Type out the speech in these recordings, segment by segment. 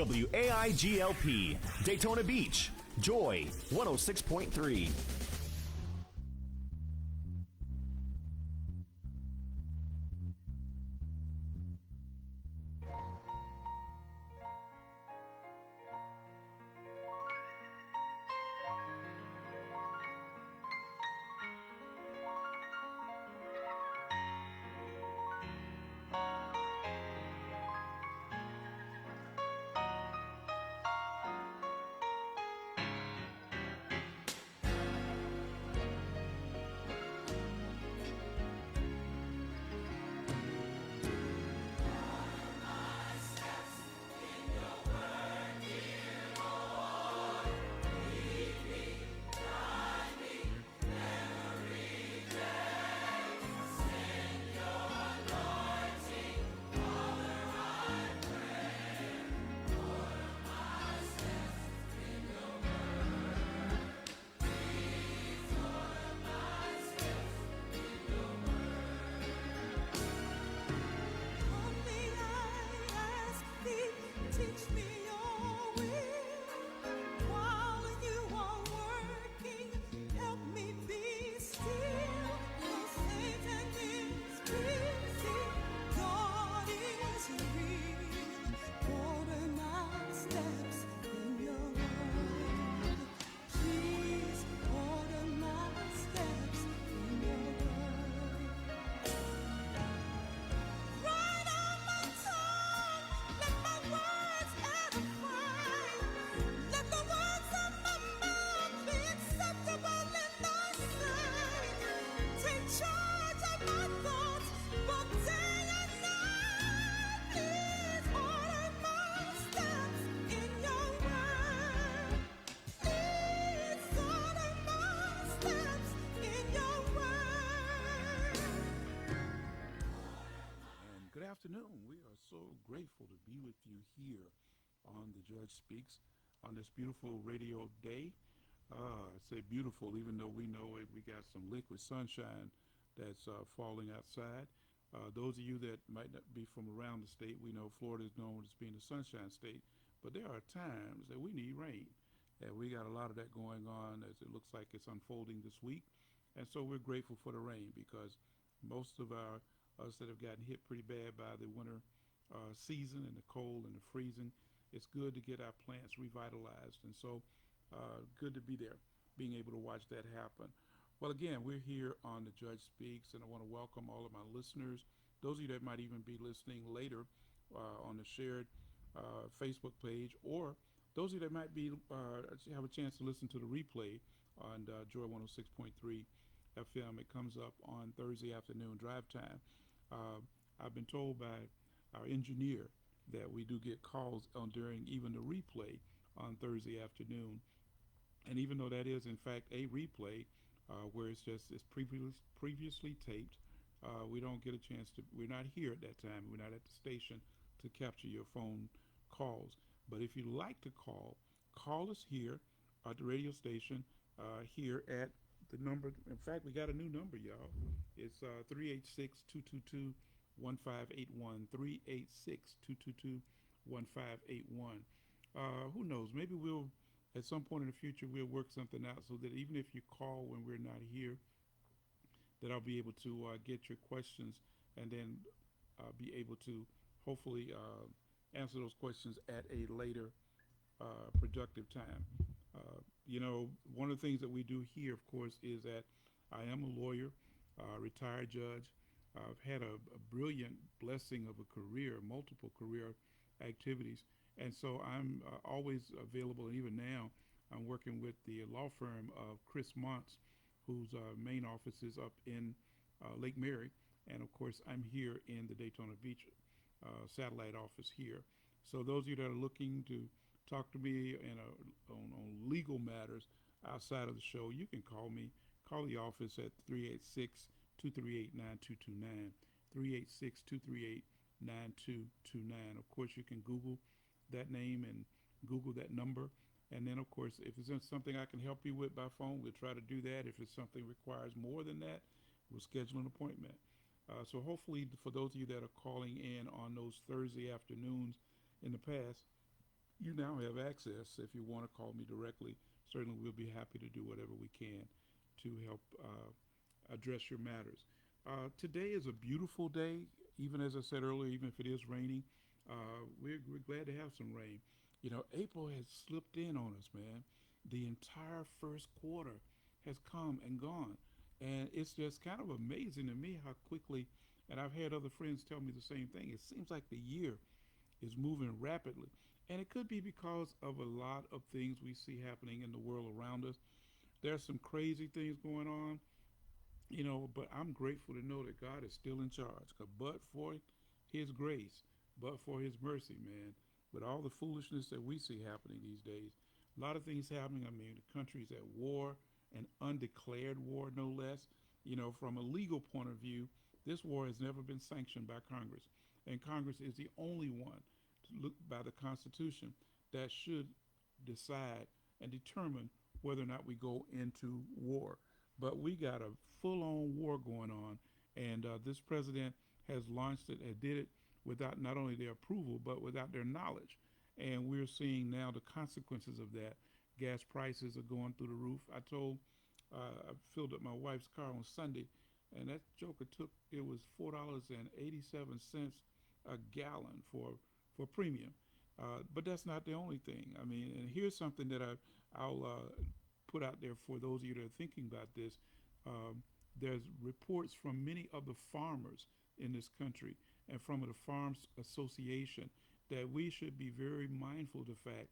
WAIGLP, Daytona Beach, Joy 106.3. Afternoon. We are so grateful to be with you here on The Judge Speaks on this beautiful radio day. I say beautiful, even though we know it, we got some liquid sunshine that's falling outside. Those of you that might not be from around the state, we know Florida is known as being a sunshine state, but there are times that we need rain. And we got a lot of that going on as it looks like it's unfolding this week. And so we're grateful for the rain because most of us that have gotten hit pretty bad by the winter season and the cold and the freezing, it's good to get our plants revitalized. And so good to be there, being able to watch that happen. Well, again, we're here on The Judge Speaks, and I want to welcome all of my listeners, those of you that might even be listening later on the shared Facebook page, or those of you that might be have a chance to listen to the replay on Joy 106.3 FM. It comes up on Thursday afternoon drive time. I've been told by our engineer that we do get calls on during even the replay on Thursday afternoon. And even though that is, in fact, a replay where it's previously taped, we don't get a chance to, we're not here at that time. We're not at the station to capture your phone calls. But if you'd like to call us here at the radio station here at the number. In fact, we got a new number, y'all. It's 386-222-1581, 386-222-1581. Who knows? Maybe we'll, at some point in the future, we'll work something out so that even if you call when we're not here, that I'll be able to get your questions and then be able to hopefully answer those questions at a later productive time. You know, one of the things that we do here, of course, is that I am a lawyer, retired judge. I've had a brilliant blessing of a career, multiple career activities. And so I'm always available. And even now, I'm working with the law firm of Chris Montz, whose main office is up in Lake Mary. And of course, I'm here in the Daytona Beach satellite office here. So those of you that are looking to talk to me on legal matters outside of the show, you can call me. Call the office at 386-238-9229, 386-238-9229. Of course, you can Google that name and Google that number. And then, of course, if there's something I can help you with by phone, we'll try to do that. If it's something requires more than that, we'll schedule an appointment. So hopefully for those of you that are calling in on those Thursday afternoons in the past, you now have access. If you want to call me directly, certainly we'll be happy to do whatever we can to help address your matters. Today is a beautiful day, even as I said earlier, even if it is raining. We're glad to have some rain. You know, April has slipped in on us, man. The entire first quarter has come and gone. And it's just kind of amazing to me how quickly, and I've had other friends tell me the same thing, it seems like the year is moving rapidly. And it could be because of a lot of things we see happening in the world around us. There's some crazy things going on, you know, but I'm grateful to know that God is still in charge. But for his grace, but for his mercy, man, with all the foolishness that we see happening these days, a lot of things happening. I mean, the country's at war, an undeclared war, no less. You know, from a legal point of view, this war has never been sanctioned by Congress. And Congress is the only one, to look by the Constitution, that should decide and determine whether or not we go into war. But we got a full-on war going on, and this president has launched it and did it without not only their approval but without their knowledge. And we're seeing now the consequences of that. Gas prices are going through the roof. I filled up my wife's car on Sunday, and that joker took, it was $4.87 a gallon for premium. But that's not the only thing. I mean, and here's something that I'll put out there for those of you that are thinking about this. There's reports from many of the farmers in this country and from the Farms Association that we should be very mindful of the fact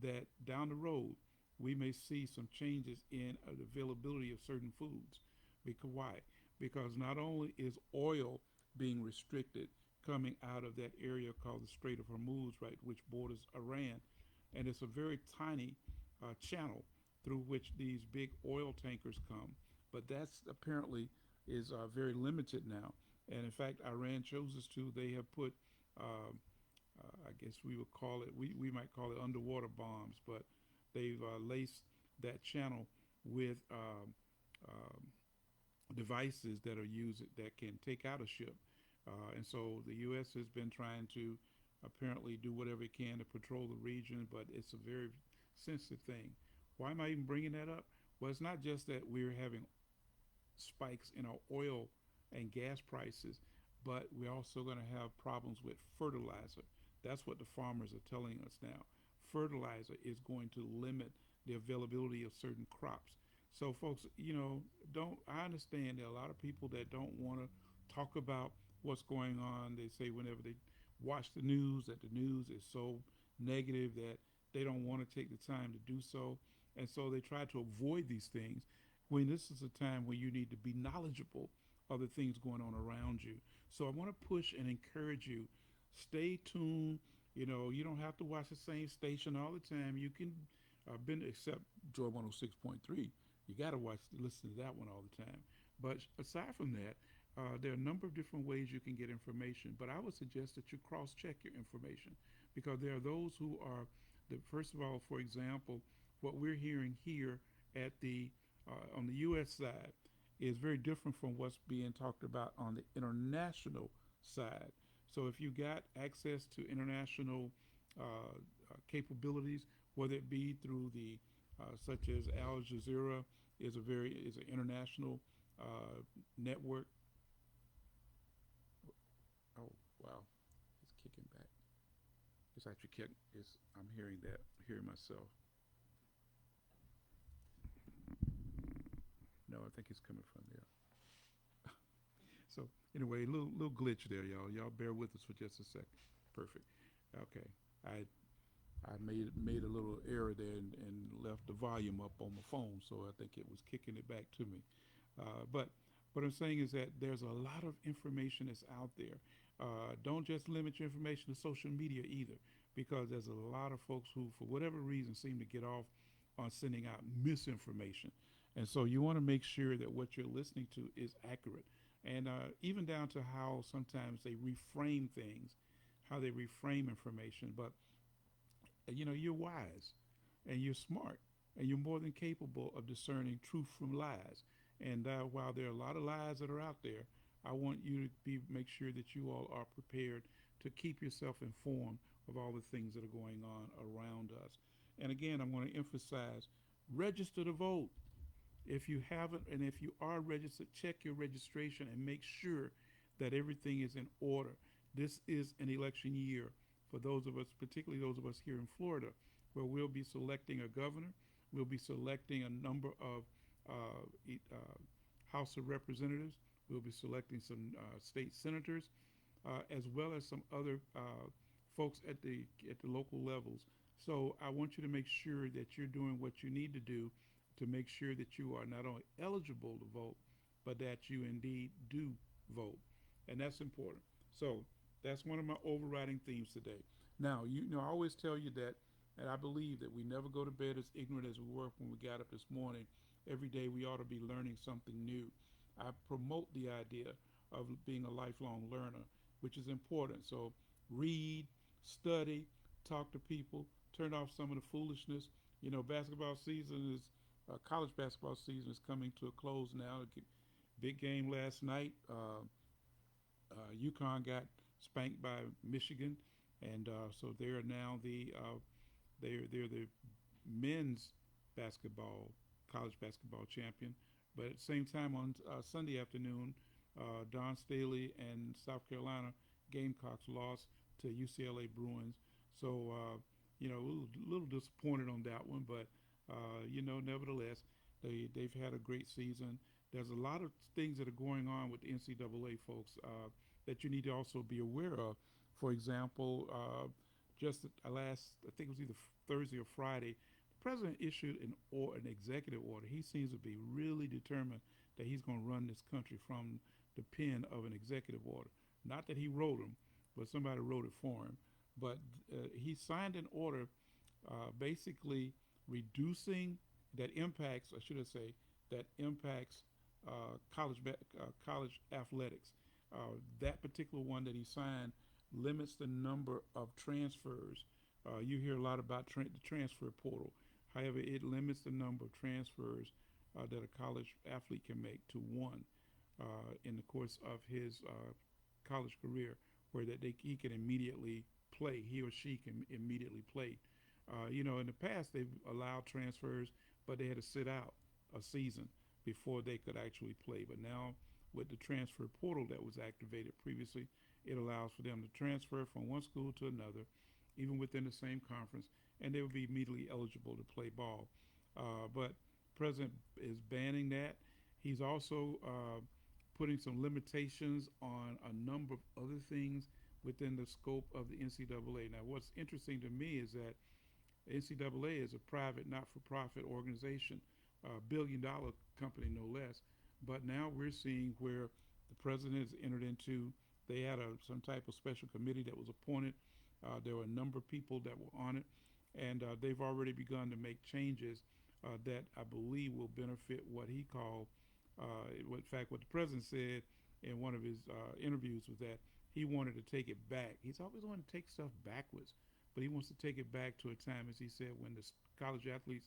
that down the road we may see some changes in the availability of certain foods. Because why? Because not only is oil being restricted coming out of that area called the Strait of Hormuz, right, which borders Iran, and it's a very tiny channel through which these big oil tankers come. But that's apparently is very limited now. And in fact, Iran chose us to. They have put, I guess we would call it, we might call it underwater bombs, but they've laced that channel with devices that are used that can take out a ship. And so the U.S. has been trying to apparently do whatever it can to patrol the region, but it's a very sensitive thing. Why am I even bringing that up? Well, it's not just that we're having spikes in our oil and gas prices, but we're also going to have problems with fertilizer. That's what the farmers are telling us now. Fertilizer is going to limit the availability of certain crops. So folks, you know, I understand there are a lot of people that don't want to talk about what's going on. They say whenever they watch the news that the news is so negative that they don't want to take the time to do so. And so they try to avoid these things when this is a time when you need to be knowledgeable of the things going on around you. So I want to push and encourage you, stay tuned. You know, you don't have to watch the same station all the time. You can except Joy 106.3. You got to listen to that one all the time. But aside from that, there are a number of different ways you can get information. But I would suggest that you cross-check your information, because there are those who are, first of all, for example, what we're hearing here at the on the U.S. side is very different from what's being talked about on the international side. So if you got access to international capabilities, whether it be through the such as Al Jazeera is an international network. Oh wow, it's kicking back. It's actually kicking. I'm hearing myself. No, I think it's coming from there. So anyway, little glitch there, y'all. Y'all bear with us for just a second. Perfect. Okay. I made a little error there and left the volume up on my phone, so I think it was kicking it back to me. But what I'm saying is that there's a lot of information that's out there. Don't just limit your information to social media either, because there's a lot of folks who, for whatever reason, seem to get off on sending out misinformation. And so you want to make sure that what you're listening to is accurate. And even down to how sometimes they reframe things, how they reframe information. But, you know, you're wise and you're smart and you're more than capable of discerning truth from lies. And while there are a lot of lies that are out there, I want you to make sure that you all are prepared to keep yourself informed of all the things that are going on around us. And again, I'm going to emphasize, register to vote. If you haven't, and if you are registered, check your registration and make sure that everything is in order. This is an election year for those of us, particularly those of us here in Florida, where we'll be selecting a governor, we'll be selecting a number of House of Representatives, we'll be selecting some state senators, as well as some other folks at the local levels. So I want you to make sure that you're doing what you need to do to make sure that you are not only eligible to vote, but that you indeed do vote. And that's important. So that's one of my overriding themes today. Now, I always tell you that, and I believe that we never go to bed as ignorant as we were when we got up this morning. Every day we ought to be learning something new. I promote the idea of being a lifelong learner, which is important. So read, study, talk to people, turn off some of the foolishness. Basketball season is, college basketball season is coming to a close now. Big game last night. UConn got spanked by Michigan, and so they are now they're the men's college basketball champion. But at the same time on Sunday afternoon, Don Staley and South Carolina Gamecocks lost to UCLA Bruins. So a little disappointed on that one, but nevertheless, they've had a great season. There's a lot of things that are going on with the NCAA, folks, that you need to also be aware of. For example, just I think it was either Thursday or Friday, the president issued an executive order. He seems to be really determined that he's going to run this country from the pen of an executive order. Not that he wrote them, but somebody wrote it for him. But he signed an order basically reducing that impacts college athletics. That particular one that he signed limits the number of transfers. You hear a lot about the transfer portal. However, it limits the number of transfers that a college athlete can make to one in the course of his college career, where he can immediately play. He or she can immediately play. In the past, they've allowed transfers, but they had to sit out a season before they could actually play. But now, with the transfer portal that was activated previously, it allows for them to transfer from one school to another, even within the same conference, and they will be immediately eligible to play ball. But the president is banning that. He's also putting some limitations on a number of other things within the scope of the NCAA. Now, what's interesting to me is that NCAA is a private, not-for-profit organization, a billion-dollar company, no less. But now we're seeing where the president has entered into, they had some type of special committee that was appointed. There were a number of people that were on it, and they've already begun to make changes that I believe will benefit what he called, in fact, what the president said in one of his interviews was that he wanted to take it back. He's always wanted to take stuff backwards, but he wants to take it back to a time, as he said, when the college athletes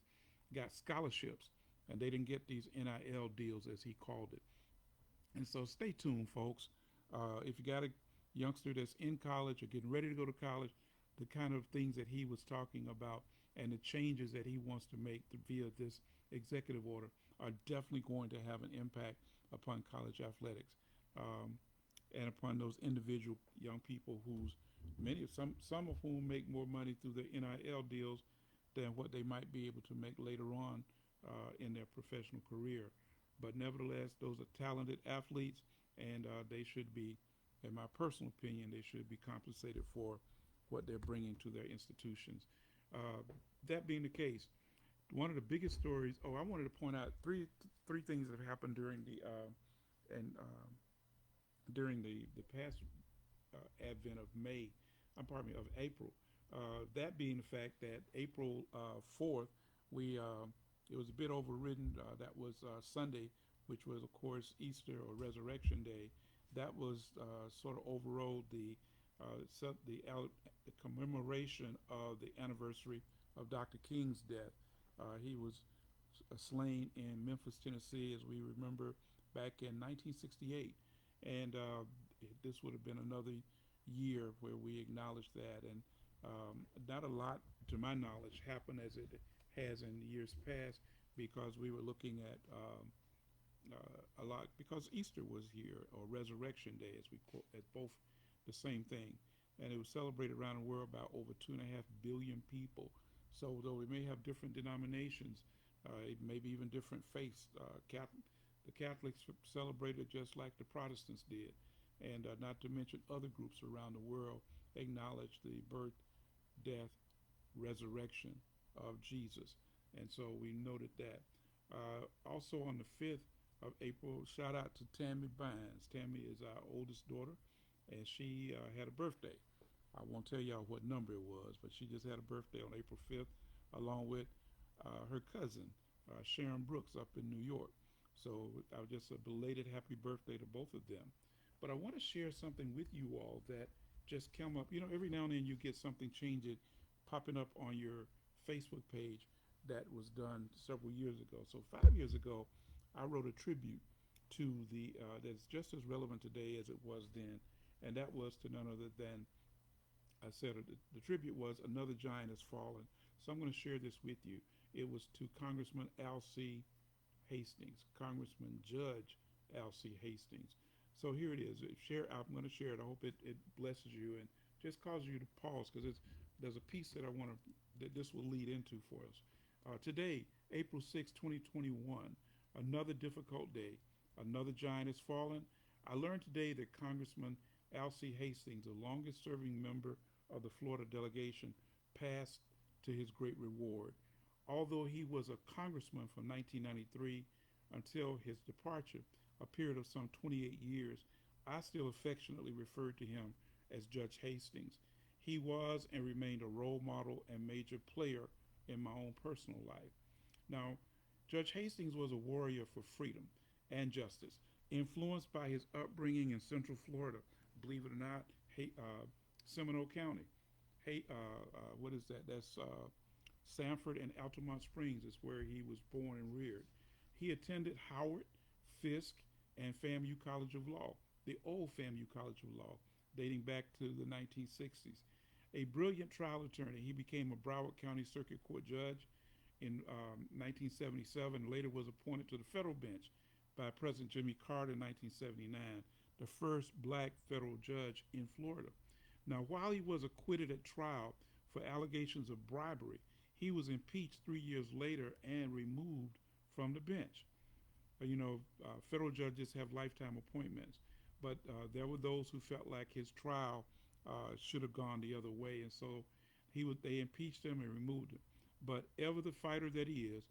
got scholarships and they didn't get these NIL deals, as he called it. And so stay tuned, folks. If you got a youngster that's in college or getting ready to go to college, the kind of things that he was talking about and the changes that he wants to make via this executive order are definitely going to have an impact upon college athletics and upon those individual young people some of whom make more money through the NIL deals than what they might be able to make later on in their professional career. But nevertheless, those are talented athletes, and they should be, in my personal opinion, they should be compensated for what they're bringing to their institutions. That being the case, one of the biggest stories. I wanted to point out three things that have happened during the past advent of of April. That being the fact that April 4th, it was a bit overridden. That was Sunday, which was, of course, Easter or Resurrection Day. That was sort of overrode the commemoration of the anniversary of Dr. King's death. He was slain in Memphis, Tennessee, as we remember, back in 1968. And this would have been another year where we acknowledge that. And Not a lot, to my knowledge, happened as it has in years past because we were looking at a lot because Easter was here, or Resurrection Day, as we quote, as both the same thing, and it was celebrated around the world by over 2.5 billion people. So though we may have different denominations, maybe even different faiths, the Catholics celebrated just like the Protestants did, and not to mention other groups around the world acknowledge the birth, death, resurrection of Jesus, and so we noted that. Also on the 5th of April, shout out to Tammy Bynes. Tammy is our oldest daughter, and she had a birthday. I won't tell y'all what number it was, but she just had a birthday on April 5th, along with her cousin, Sharon Brooks, up in New York. So just a belated happy birthday to both of them. But I want to share something with you all that just come up. You know, every now and then you get something changing, popping up on your Facebook page that was done several years ago. So 5 years ago, I wrote a tribute to the that's just as relevant today as it was then, and that was to none other than, I said the tribute was Another Giant Has Fallen. So I'm going to share this with you. It was to Congressman Alcee Hastings, Congressman Judge Alcee Hastings. So here it is. I'm going to share it. I hope it blesses you and just causes you to pause, because there's a piece that I want to that this will lead into for us. Today, April 6, 2021, another difficult day. Another giant has fallen. I learned today that Congressman Alcee Hastings, the longest serving member of the Florida delegation, passed to his great reward. Although he was a congressman from 1993 until his departure, a period of some 28 years, I still affectionately refer to him as Judge Hastings. He was and remained a role model and major player in my own personal life. Now, Judge Hastings was a warrior for freedom and justice, influenced by his upbringing in Central Florida. Believe it or not, Seminole County. What is that? That's Sanford and Altamont Springs is where he was born and reared. He attended Howard, Fisk, and FAMU College of Law, the old FAMU College of Law, dating back to the 1960s. A brilliant trial attorney, he became a Broward County Circuit Court judge in 1977, later was appointed to the federal bench by President Jimmy Carter in 1979, the first black federal judge in Florida. Now, while he was acquitted at trial for allegations of bribery, he was impeached 3 years later and removed from the bench. Federal judges have lifetime appointments, but there were those who felt like his trial should have gone the other way, and so they impeached him and removed him. But ever the fighter that he is,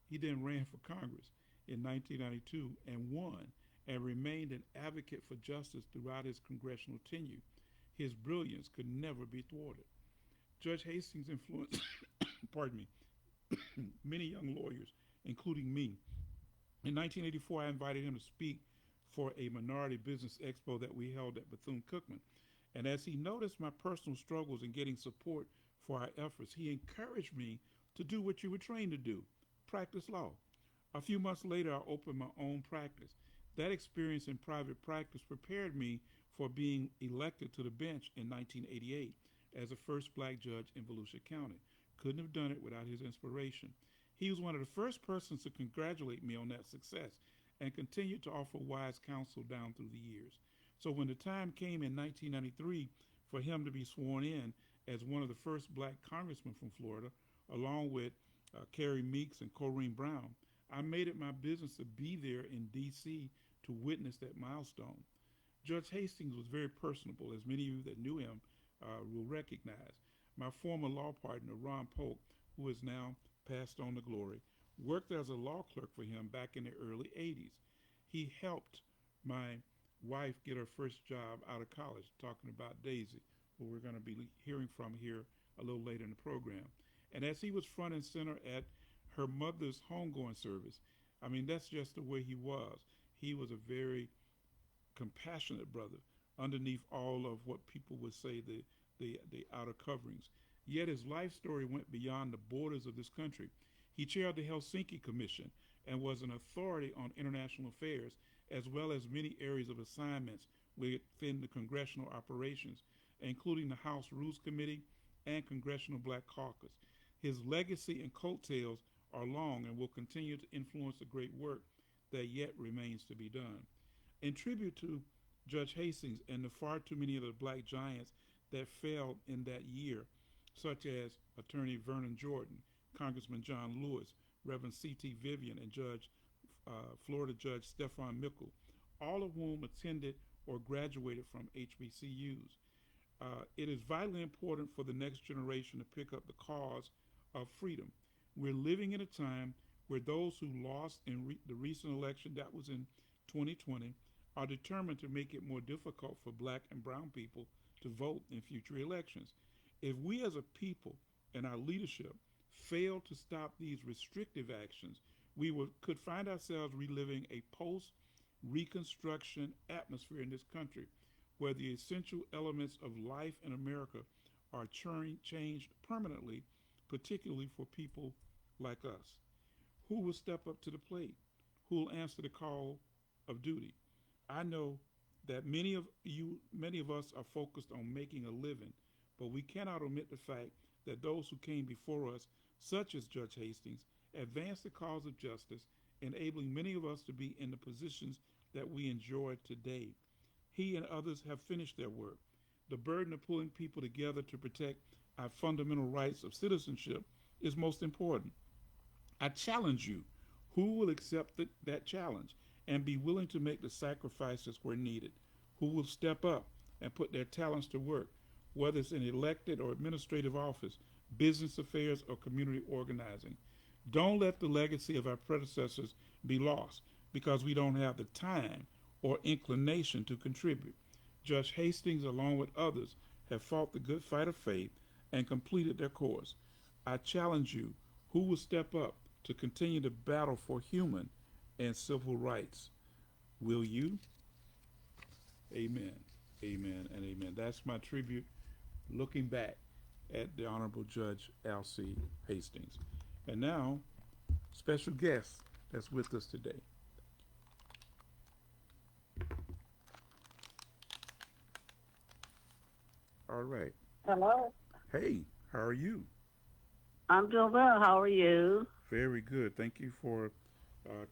he then ran for Congress in 1992 and won, and remained an advocate for justice throughout his congressional tenure. His brilliance could never be thwarted. Judge Hastings influenced, pardon me, many young lawyers, including me. In 1984, I invited him to speak for a minority business expo that we held at Bethune-Cookman. And as he noticed my personal struggles in getting support for our efforts, he encouraged me to do what you were trained to do, practice law. A few months later, I opened my own practice. That experience in private practice prepared me for being elected to the bench in 1988 as the first black judge in Volusia County. Couldn't have done it without his inspiration. He was one of the first persons to congratulate me on that success and continued to offer wise counsel down through the years. So when the time came in 1993 for him to be sworn in as one of the first black congressmen from Florida, along with Carrie Meeks and Corinne Brown, I made it my business to be there in D.C. to witness that milestone. Judge Hastings was very personable, as many of you that knew him will recognize. My former law partner, Ron Polk, who is now passed on to glory, worked as a law clerk for him back in the early 80s. He helped my wife get her first job out of college, talking about Daisy, who we're going to be hearing from here a little later in the program. And as he was front and center at her mother's homegoing service, I mean, that's just the way he was. He was a very compassionate brother underneath all of what people would say the outer coverings. Yet his life story went beyond the borders of this country. He chaired the Helsinki Commission and was an authority on international affairs, as well as many areas of assignments within the congressional operations, including the House Rules Committee and Congressional Black Caucus. His legacy and coattails are long and will continue to influence the great work that yet remains to be done. In tribute to Judge Hastings and the far too many of the black giants that fell in that year, such as Attorney Vernon Jordan, Congressman John Lewis, Reverend C.T. Vivian, and Florida Judge Stephon Mickle, all of whom attended or graduated from HBCUs. It is vitally important for the next generation to pick up the cause of freedom. We're living in a time where those who lost in the recent election, that was in 2020, are determined to make it more difficult for black and brown people to vote in future elections. If we as a people and our leadership fail to stop these restrictive actions, could find ourselves reliving a post-Reconstruction atmosphere in this country where the essential elements of life in America are changed permanently, particularly for people like us. Who will step up to the plate? Who will answer the call of duty? I know that many of us are focused on making a living, but we cannot omit the fact that those who came before us, such as Judge Hastings, advanced the cause of justice, enabling many of us to be in the positions that we enjoy today. He and others have finished their work. The burden of pulling people together to protect our fundamental rights of citizenship is most important. I challenge you, who will accept that challenge and be willing to make the sacrifices where needed? Who will step up and put their talents to work, whether it's in elected or administrative office, business affairs, or community organizing? Don't let the legacy of our predecessors be lost because we don't have the time or inclination to contribute. Judge Hastings, along with others, have fought the good fight of faith and completed their course. I challenge you, who will step up to continue to battle for human and civil rights? Will you? Amen, amen, and amen. That's my tribute looking back at the Honorable Judge Alcee Hastings. And now, special guest that's with us today. All right. Hello. Hey, how are you? I'm doing well. How are you? Very good. Thank you for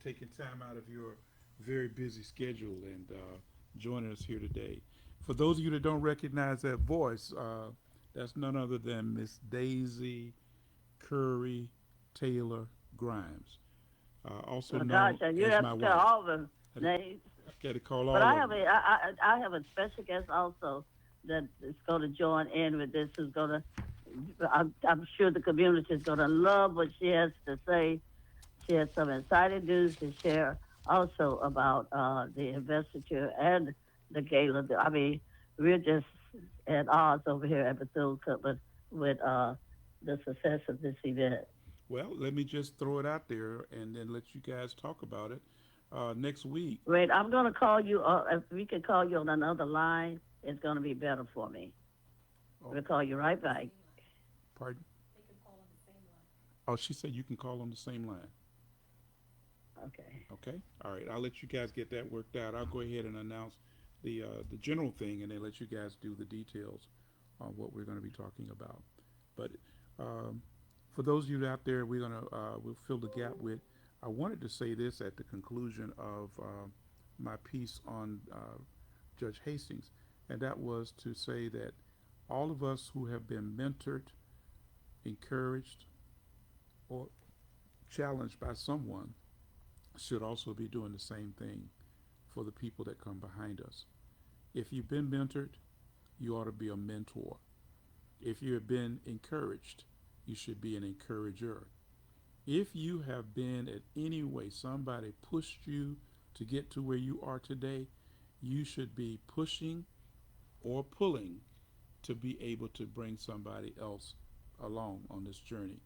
taking time out of your very busy schedule and joining us here today. For those of you that don't recognize that voice, that's none other than Miss Daisy Curry Taylor Grimes, also known you as have my to wife. tell all the names. Got to call all But of them. I have a special guest also that is going to join in with this. Who's going to? I'm sure the community is going to love what she has to say. She has some exciting news to share also about the investiture and the gala. I mean, we're just at odds over here at Bethune-Cookman with the success of this event. Well, let me just throw it out there and then let you guys talk about it next week. Wait, I'm going to call you. If we can call you on another line, it's going to be better for me. We'll call you right back. Pardon? They can call on the same line. Oh, she said you can call on the same line. Okay. Okay. All right. I'll let you guys get that worked out. I'll go ahead and announce the general thing, and then let you guys do the details on what we're going to be talking about. But for those of you out there, we'll fill the gap with. I wanted to say this at the conclusion of my piece on Judge Hastings, and that was to say that all of us who have been mentored, encouraged, or challenged by someone should also be doing the same thing for the people that come behind us. If you've been mentored, you ought to be a mentor. If you have been encouraged, you should be an encourager. If you have been in any way, somebody pushed you to get to where you are today, you should be pushing or pulling to be able to bring somebody else along on this journey.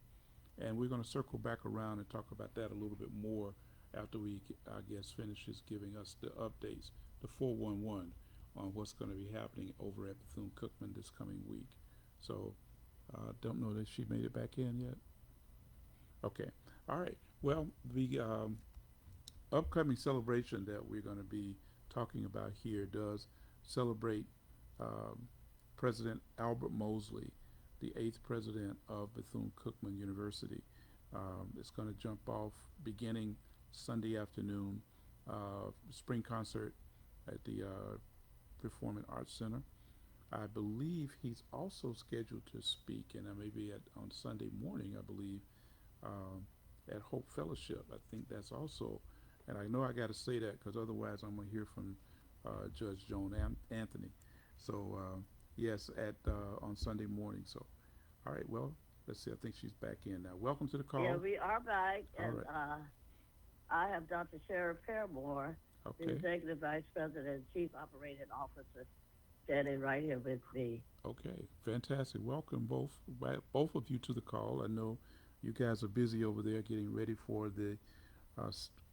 And we're going to circle back around and talk about that a little bit more after our guest finishes giving us the updates, the 411 on what's going to be happening over at Bethune-Cookman this coming week. So don't know that she made it back in yet. Okay. All right. Well, the upcoming celebration that we're going to be talking about here does celebrate President Albert Mosley, the 8th president of Bethune-Cookman University. It's going to jump off beginning Sunday afternoon, spring concert at the Performing Arts Center. I believe he's also scheduled to speak, and maybe on Sunday morning, I believe, at Hope Fellowship. I think that's also, and I know I got to say that because otherwise I'm going to hear from Judge Joan Anthony. So yes, on Sunday morning. So, all right, well, let's see. I think she's back in now. Welcome to the call. Yeah, we are back, All and right. I have Dr. Cherif Pharemour, Okay. the Executive Vice President and Chief Operating Officer, standing right here with me. Okay, fantastic. Welcome both of you to the call. I know you guys are busy over there getting ready for the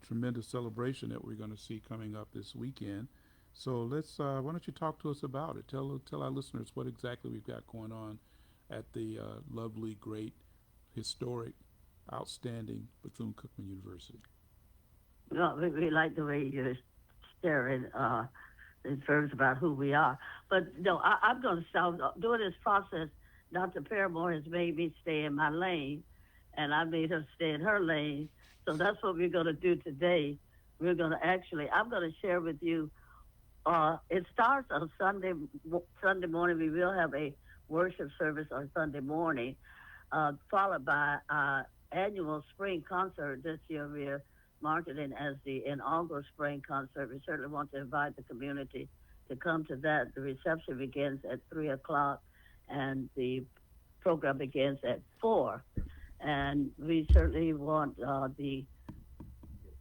tremendous celebration that we're going to see coming up this weekend. So why don't you talk to us about it? Tell our listeners what exactly we've got going on at the lovely, great, historic, outstanding Bethune-Cookman University. Well, we like the way you're sharing in terms about who we are. But no, I'm going to start doing this process. Dr. Pharemour has made me stay in my lane, and I made her stay in her lane. So that's what we're going to do today. We're going to I'm going to share with you. It starts on Sunday morning. We will have a worship service on Sunday morning, followed by our annual spring concert. This year we're marketing as the Inaugural Spring Concert. We certainly want to invite the community to come to that. The reception begins at 3 o'clock, and the program begins at 4. And we certainly want the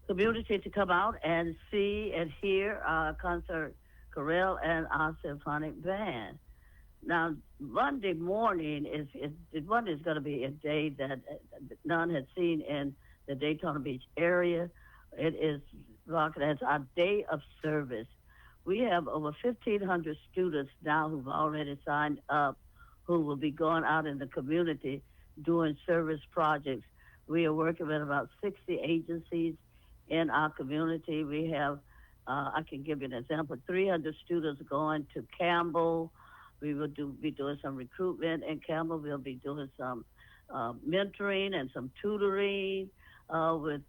community to come out and see and hear our concert chorale and our symphonic band. Now, Monday morning is going to be a day that none had seen in the Daytona Beach area. It is marketed as our day of service. We have over 1,500 students now who've already signed up, who will be going out in the community doing service projects. We are working with about 60 agencies in our community. We have, I can give you an example, 300 students going to Campbell. We will be doing some recruitment in Campbell. We'll be doing some mentoring and some tutoring with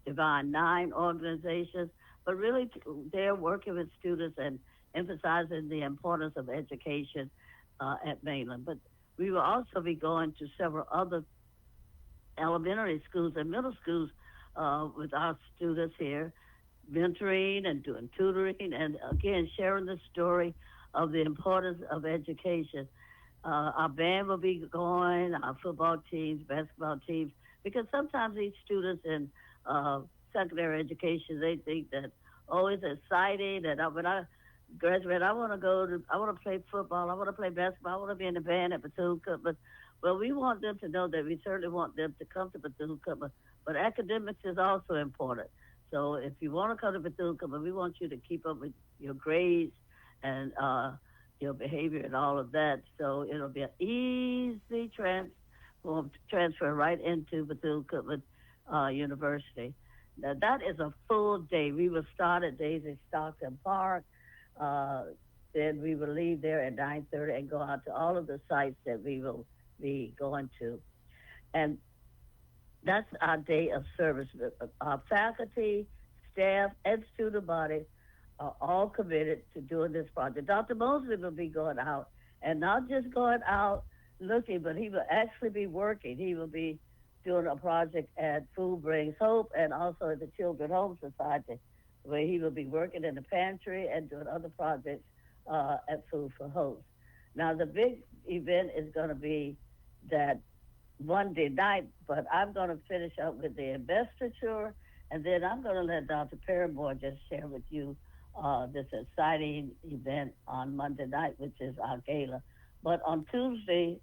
Divine Nine organizations. But really, they're working with students and emphasizing the importance of education at Mainland. But we will also be going to several other elementary schools and middle schools with our students here, mentoring and doing tutoring, and again, sharing the story of the importance of education. Our band will be going, our football teams, basketball teams, because sometimes these students in secondary education, they think that, oh, it's exciting, that when I graduate, I want to play football, I want to play basketball, I want to be in the band at Bethune-Cookman. Well, we want them to know that we certainly want them to come to Bethune-Cookman, but academics is also important. So if you want to come to Bethune-Cookman, we want you to keep up with your grades and your behavior and all of that. So it'll be an easy transfer right into Bethune-Cookman University. Now, that is a full day. We will start at Daisy Stockton Park. Then we will leave there at 9:30 and go out to all of the sites that we will be going to. And that's our day of service. Our faculty, staff, and student body are all committed to doing this project. Dr. Mosley will be going out, and not just going out looking, but he will actually be working. He will be doing a project at Food Brings Hope and also at the Children's Home Society, where he will be working in the pantry and doing other projects at Food for Hope. Now, the big event is going to be that Monday night, but I'm going to finish up with the Investiture, and then I'm going to let Dr. Pharemour just share with you this exciting event on Monday night, which is our gala. But on Tuesday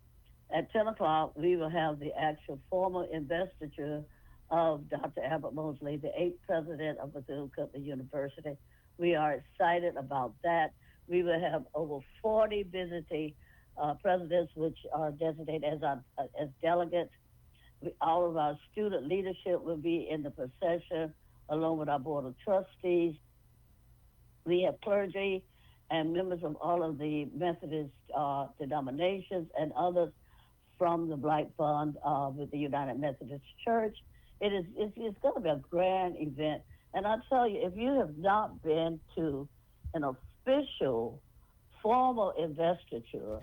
at 10 o'clock, we will have the actual formal investiture of Dr. Albert Mosley, the 8th president of Bethune-Cookman University. We are excited about that. We will have over 40 visiting presidents, which are designated as delegates. All of our student leadership will be in the procession, along with our board of trustees. We have clergy and members of all of the Methodist denominations and others from the Black Fund with the United Methodist Church. It's going to be a grand event. And I tell you, if you have not been to an official, formal investiture,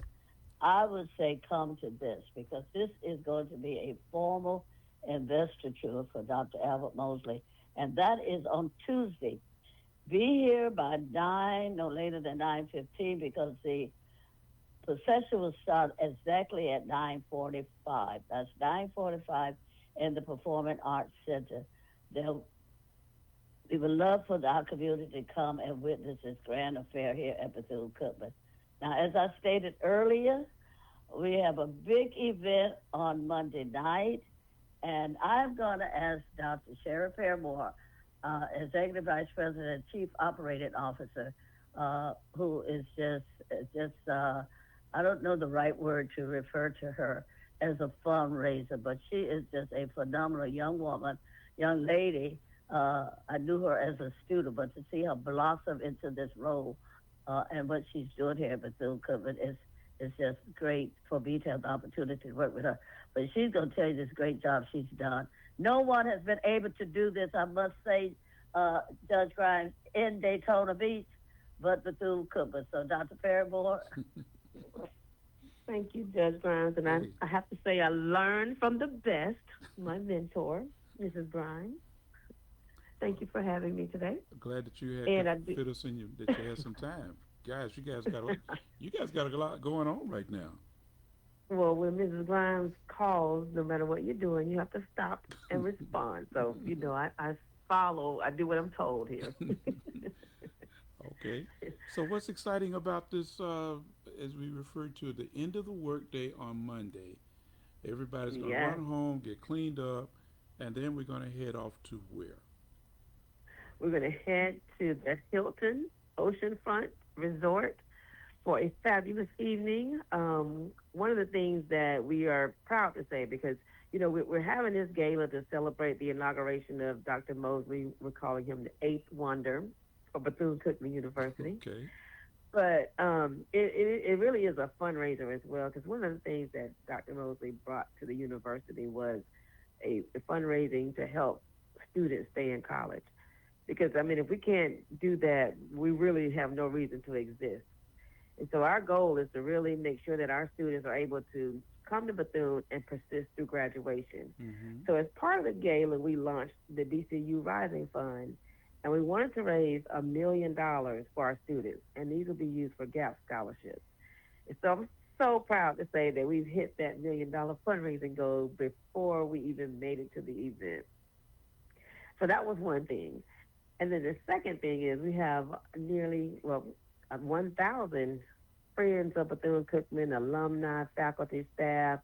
I would say come to this, because this is going to be a formal investiture for Dr. Albert Mosley, and that is on Tuesday. Be here by 9, no later than 9:15, because the procession will start exactly at 9:45. That's 9:45 in the Performing Arts Center. We would love for our community to come and witness this grand affair here at Bethune-Cookman. Now, as I stated earlier, we have a big event on Monday night, and I'm going to ask Dr. Cherif Pharemour, Executive Vice President and Chief Operating Officer, who is just I don't know the right word to refer to her as a fundraiser, but she is just a phenomenal young woman, young lady. I knew her as a student, but to see her blossom into this role and what she's doing here at Bethune-Cookman is just great for me to have the opportunity to work with her. But she's going to tell you this great job she's done. No one has been able to do this, I must say, Judge Grimes, in Daytona Beach, but Bethune-Cookman. So, Dr. Pharemour. Thank you, Judge Grimes. And I have to say I learned from the best, my mentor, Mrs. Grimes. Thank you for having me today. Glad that you had fit us in, that you had some time. Guys, you guys got a lot going on right now. Well, when Mrs. Grimes calls, no matter what you're doing, you have to stop and respond. So, I do what I'm told here. Okay. So what's exciting about this, as we refer to the end of the workday on Monday? Everybody's going to run home, get cleaned up, and then we're going to head off to where? We're going to head to the Hilton Oceanfront Resort for a fabulous evening. One of the things that we are proud to say, because, we're having this gala to celebrate the inauguration of Dr. Mosley. We're calling him the eighth wonder of Bethune-Cookman University. Okay. But it really is a fundraiser as well, because one of the things that Dr. Mosley brought to the university was a fundraising to help students stay in college. Because, if we can't do that, we really have no reason to exist. And so our goal is to really make sure that our students are able to come to Bethune and persist through graduation. Mm-hmm. So as part of the gala, we launched the BCU Rising Fund, and we wanted to raise $1 million for our students, and these will be used for GAP scholarships. And so I'm so proud to say that we've hit that $1 million fundraising goal before we even made it to the event. So that was one thing. And then the second thing is we have nearly 1,000 friends of Bethune-Cookman, alumni, faculty, staff,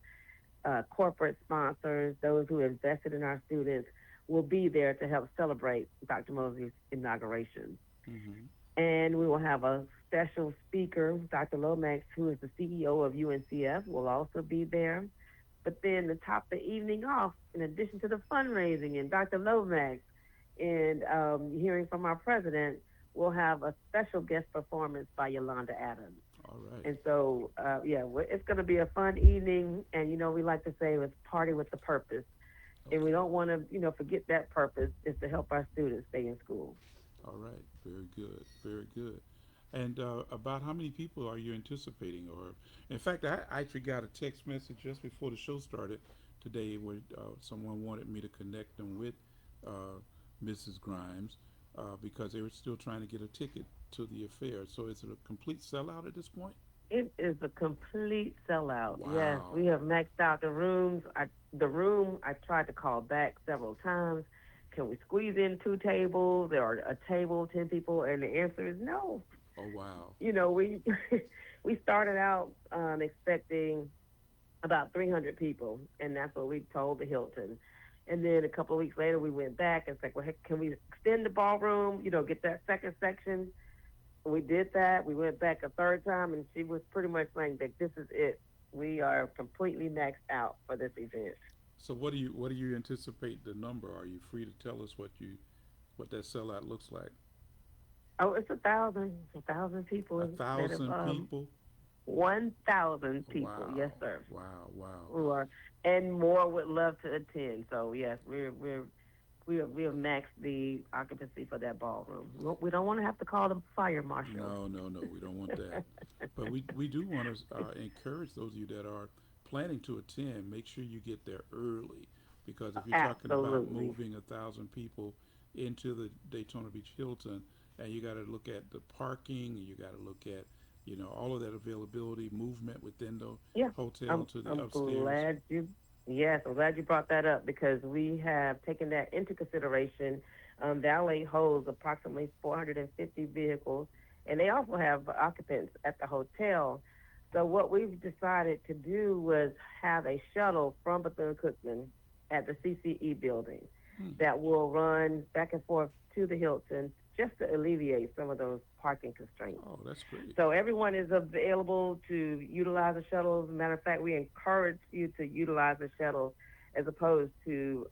corporate sponsors, those who invested in our students will be there to help celebrate Dr. Mosley's inauguration. Mm-hmm. And we will have a special speaker, Dr. Lomax, who is the CEO of UNCF, will also be there. But then to top the evening off, in addition to the fundraising and Dr. Lomax, and hearing from our president, we'll have a special guest performance by Yolanda Adams. All right. And so, it's going to be a fun evening. And, we like to say it's party with the purpose. Okay. And we don't want to, forget that purpose is to help our students stay in school. All right. Very good. Very good. And about how many people are you anticipating? Or, in fact, I actually got a text message just before the show started today where someone wanted me to connect them with Mrs. Grimes because they were still trying to get a ticket to the affair. So is it a complete sellout at this point? It is a complete sellout. Wow. Yes, we have maxed out the rooms. I tried to call back several times. Can we squeeze in 2 tables or a table, 10 people? And the answer is no. Oh, wow. We started out expecting about 300 people, and that's what we told the Hilton. And then a couple of weeks later, we went back and said, well, heck, can we extend the ballroom, get that second section? We did that. We went back a third time, and she was pretty much saying that this is it. We are completely maxed out for this event. So what do you anticipate the number? Are you free to tell us what that sellout looks like? Oh, it's 1,000 people. 1,000 people? 1,000 people. Wow. Yes, sir. Wow. Who are, and more would love to attend. So yes, we have maxed the occupancy for that ballroom. We don't want to have to call the fire marshal. No, we don't want that. But we do want to encourage those of you that are planning to attend, make sure you get there early. Because if you're talking about Absolutely. moving 1,000 people into the Daytona Beach Hilton, and you got to look at the parking, and you got to look at, all of that availability, movement within the Yeah, hotel to the I'm upstairs. glad you. Yes, I'm glad you brought that up because we have taken that into consideration. Valet holds approximately 450 vehicles, and they also have occupants at the hotel. So what we've decided to do was have a shuttle from Bethune-Cookman at the CCE building that will run back and forth to the Hilton just to alleviate some of those parking constraints. Oh, that's great. So everyone is available to utilize the shuttles. As a matter of fact, we encourage you to utilize the shuttles as opposed to,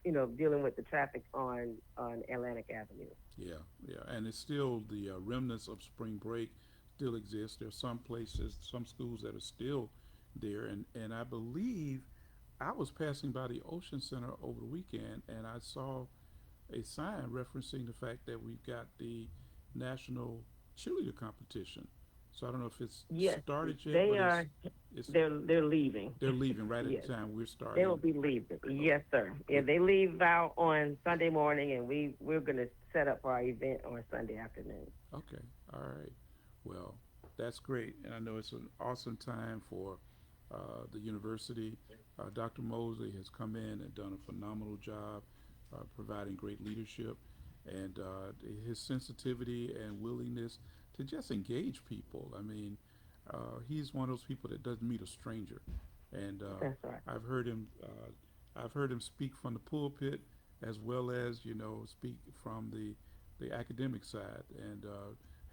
dealing with the traffic on Atlantic Avenue. Yeah. And it's still the remnants of spring break still exist. There's some places, some schools that are still there. And I believe I was passing by the Ocean Center over the weekend and I saw a sign referencing the fact that we've got the national cheerleader competition. So I don't know if it's started yet, they but are. They're leaving. They're leaving right at Yes. the time we're starting. They will be leaving. Yes, sir. Yeah, they leave out on Sunday morning, and we're going to set up our event on Sunday afternoon. Okay, all right. Well, that's great, and I know it's an awesome time for the university. Dr. Mosley has come in and done a phenomenal job providing great leadership, and his sensitivity and willingness to just engage people. I mean, he's one of those people that doesn't meet a stranger, and That's right. I've heard him speak from the pulpit as well as speak from the academic side, and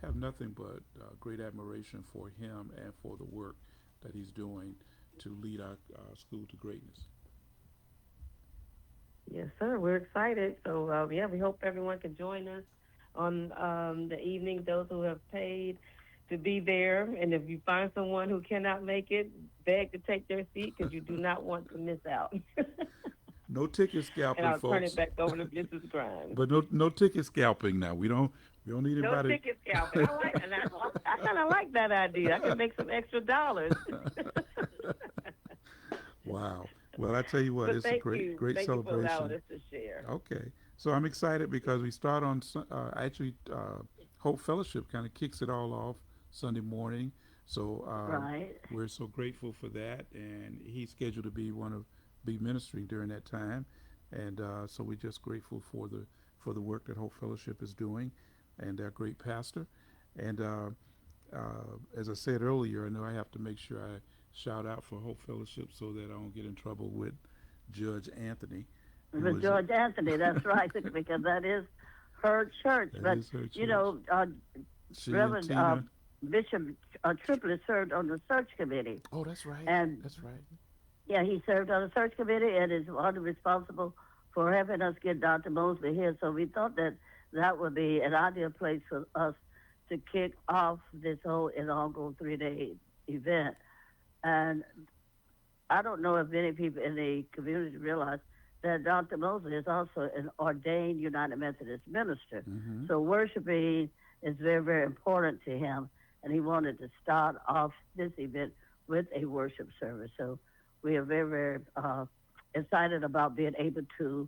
have nothing but great admiration for him and for the work that he's doing to lead our school to greatness. Yes, sir. We're excited. So, we hope everyone can join us on the evening, those who have paid to be there. And if you find someone who cannot make it, beg to take their seat because you do not want to miss out. No ticket scalping, and I'll folks. turn it back over to Mrs. Grimes. But no ticket scalping now. We don't need No anybody. ticket scalping. I kind of like that idea. I can make some extra dollars. Wow. Well, I tell you what, it's a great thank celebration. You for allowing us to share. Okay. So I'm excited because we start on Hope Fellowship kind of kicks it all off Sunday morning. So Right. we're so grateful for that, and he's scheduled to be ministering during that time, and so we're just grateful for the work that Hope Fellowship is doing, and their great pastor. And as I said earlier, I know I have to make sure I shout out for Hope Fellowship so that I don't get in trouble with Judge Anthony. With George Anthony, that's right, because that is her church. That but is her church. Reverend Bishop Triplett served on the search committee. Oh, that's right. That's right. Yeah, he served on the search committee and is responsible for having us get Dr. Mosley here. So we thought that would be an ideal place for us to kick off this whole inaugural 3-day event. And I don't know if many people in the community realize that Dr. Mosley is also an ordained United Methodist minister. Mm-hmm. So worshiping is very, very important to him. And he wanted to start off this event with a worship service. So we are very, very excited about being able to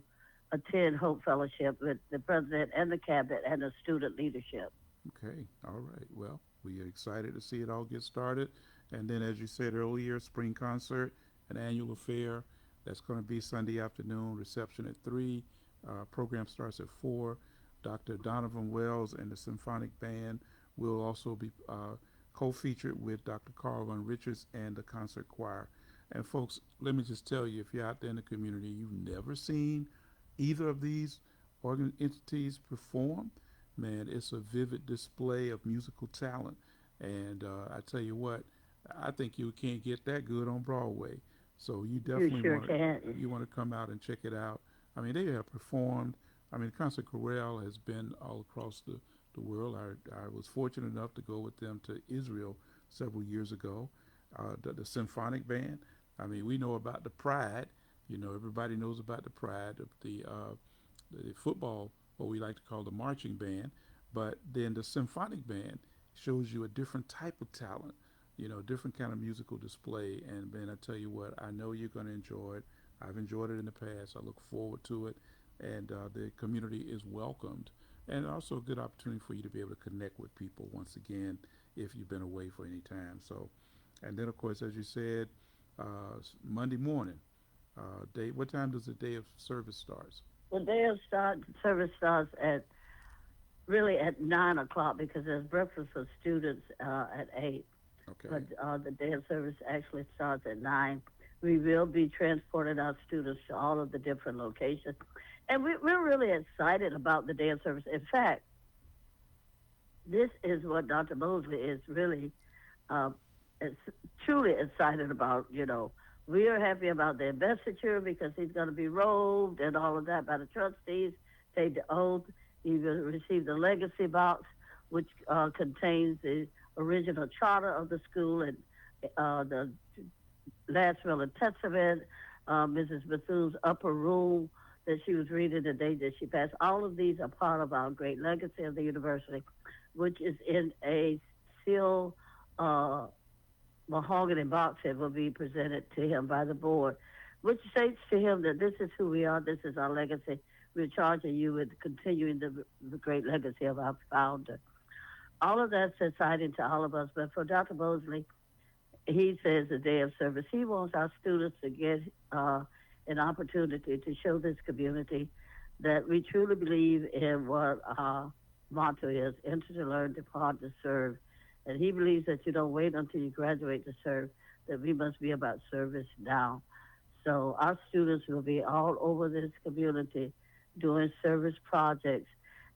attend Hope Fellowship with the president and the cabinet and the student leadership. Okay, all right. Well, we are excited to see it all get started. And then, as you said earlier, spring concert, an annual affair. That's going to be Sunday afternoon, reception at 3. Program starts at 4. Dr. Donovan Wells and the Symphonic Band will also be co-featured with Dr. Carlin Richards and the concert choir. And folks, let me just tell you, if you're out there in the community, you've never seen either of these entities perform, man, it's a vivid display of musical talent. And I tell you what, I think you can't get that good on Broadway. So you definitely want to come out and check it out. I mean, they have performed. I mean, Concert Chorale has been all across the world. I was fortunate enough to go with them to Israel several years ago. The symphonic band. I mean, we know about the Pride. You know, everybody knows about the Pride of the football, what we like to call the marching band. But then the symphonic band shows you a different type of talent, you know, different kind of musical display. And man, I tell you what, I know you're going to enjoy it. I've enjoyed it in the past. I look forward to it. And the community is welcomed. And also a good opportunity for you to be able to connect with people once again if you've been away for any time. So, and then of course, as you said, Monday morning, what time does the day of service start? The day of service starts at really at 9 o'clock because there's breakfast for students at 8. Okay. But the day of service actually starts at 9. We will be transporting our students to all of the different locations. And we're really excited about the day of service. In fact, this is what Dr. Mosley is really is truly excited about. You know, we are happy about the investiture because he's going to be robed and all of that by the trustees, take the oath. He will receive the legacy box, which contains the original charter of the school and the last will and testament, Mrs. Bethune's upper room that she was reading the day that she passed. All of these are part of our great legacy of the university, which is in a steel mahogany box that will be presented to him by the board, which states to him that this is who we are, this is our legacy. We're charging you with continuing the great legacy of our founder. All of that's exciting to all of us, but for Dr. Mosley, he says the day of service, he wants our students to get an opportunity to show this community that we truly believe in what our motto is, enter to learn, depart to serve. And he believes that you don't wait until you graduate to serve, that we must be about service now. So our students will be all over this community doing service projects.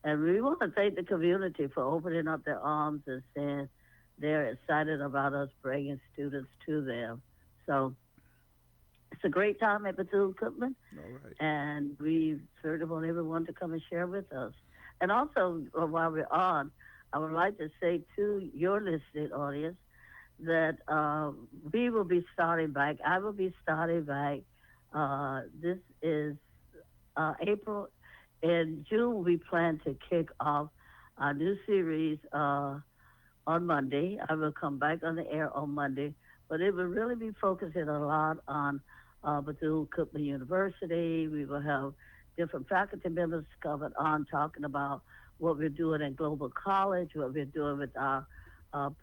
And we want to thank the community for opening up their arms and saying they're excited about us bringing students to them. So it's a great time at Bethune-Cookman. All right. And we certainly want everyone to come and share with us. And also, while we're on, I would like to say to your listening audience that we will be starting back. I will be starting back. This is April. In June, we plan to kick off our new series on Monday. I will come back on the air on Monday, but it will really be focusing a lot on Bethune-Cookman University. We will have different faculty members covered on talking about what we're doing in Global College, what we're doing with our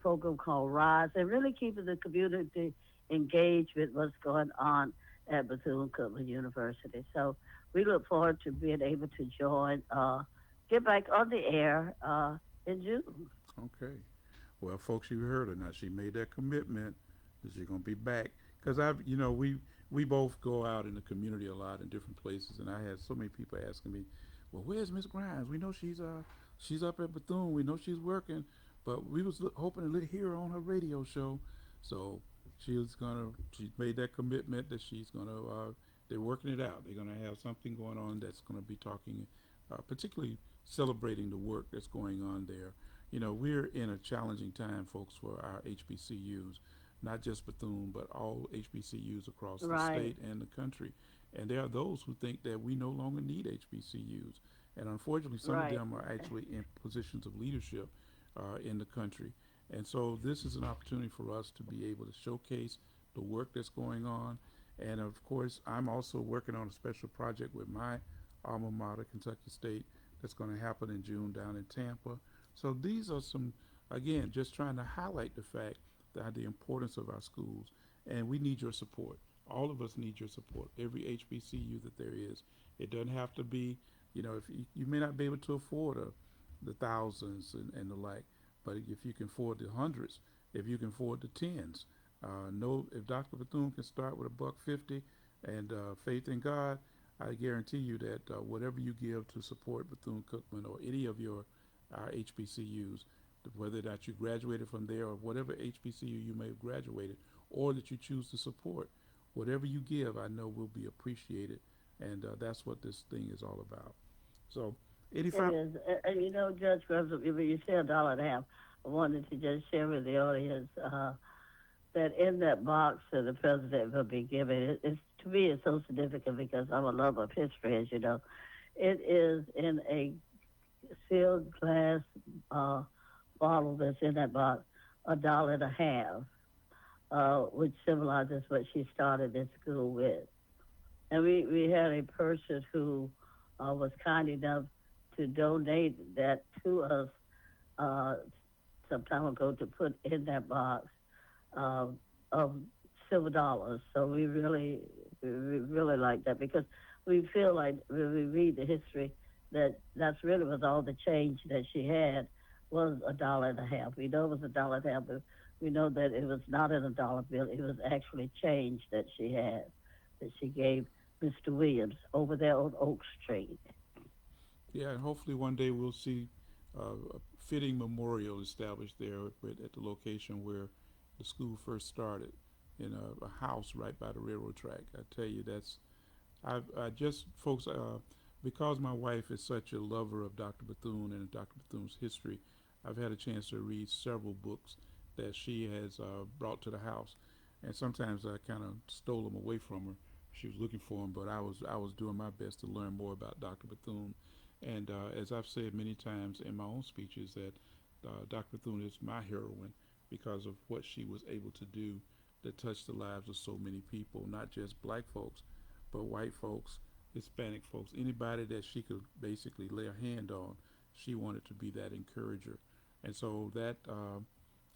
program called RISE, and really keeping the community engaged with what's going on at Bethune-Cookman University. So we look forward to being able to join, get back on the air in June. Okay. Well, folks, you heard her now. She made that commitment that she's going to be back. Because we both go out in the community a lot in different places, and I had so many people asking me, well, where's Miss Grimes? We know she's up at Bethune. We know she's working, but we was hoping to hear her on her radio show. So she made that commitment that she's gonna. They're working it out. They're gonna have something going on that's gonna be talking, particularly celebrating the work that's going on there. You know, we're in a challenging time, folks, for our HBCUs, not just Bethune, but all HBCUs across the state and the country. And there are those who think that we no longer need HBCUs. And unfortunately, some of them are actually in positions of leadership in the country. And so this is an opportunity for us to be able to showcase the work that's going on. And of course, I'm also working on a special project with my alma mater, Kentucky State, that's going to happen in June down in Tampa. So these are some, again, just trying to highlight the fact that the importance of our schools. And we need your support. All of us need your support. Every HBCU that there is. It doesn't have to be, if you may not be able to afford the thousands and the like, but if you can afford the hundreds, if you can afford the tens, if Dr. Bethune can start with $1.50 and faith in God, I guarantee you that whatever you give to support Bethune-Cookman or any of your HBCUs, whether that you graduated from there or whatever HBCU you may have graduated or that you choose to support, whatever you give, I know will be appreciated, and that's what this thing is all about. So, 85. It is. And Judge Grubbs, you say $1.50. wanted to just share with the audience that in that box that the president will be giving, it's to me it's so significant because I'm a lover of history, as you know. It is in a sealed glass bottle that's in that box, $1.50, which symbolizes what she started in school with. And we had a person who was kind enough to donate that to us some time ago to put in that box of silver dollars. So we really like that because we feel like when we read the history that's really was all the change that she had was $1.50. We know it was $1.50, but we know that it was not in a dollar bill. It was actually change that she had, that she gave Mr. Williams over there on Oak Street. Yeah, and hopefully one day we'll see a fitting memorial established there at the location where the school first started, in a house right by the railroad track. I tell you, I just, folks, because my wife is such a lover of Dr. Bethune and Dr. Bethune's history, I've had a chance to read several books that she has brought to the house, and sometimes I kind of stole them away from her. She was looking for them, but I was doing my best to learn more about Dr. Bethune. And as I've said many times in my own speeches, that Dr. Bethune is my heroine because of what she was able to do that touched the lives of so many people, not just black folks, but white folks, Hispanic folks, anybody that she could basically lay a hand on. She wanted to be that encourager. And so that